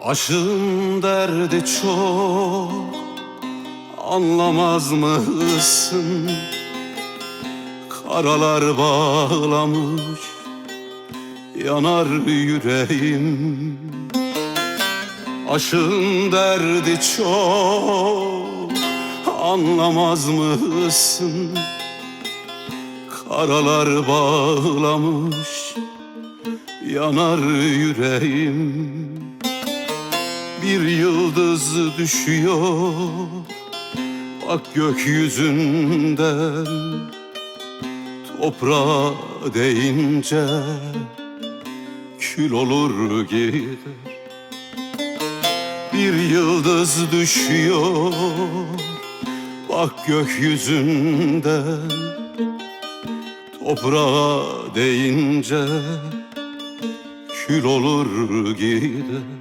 Aşığın derdi çok, anlamaz mısın? Karalar bağlamış, yanar yüreğim. Aşığın derdi çok, anlamaz mısın? Karalar bağlamış, yanar yüreğim. Bir yıldız düşüyor, bak gökyüzünden. Toprağa değince kül olur gider. Bir yıldız düşüyor, bak gökyüzünden. Toprağa değince kül olur gider.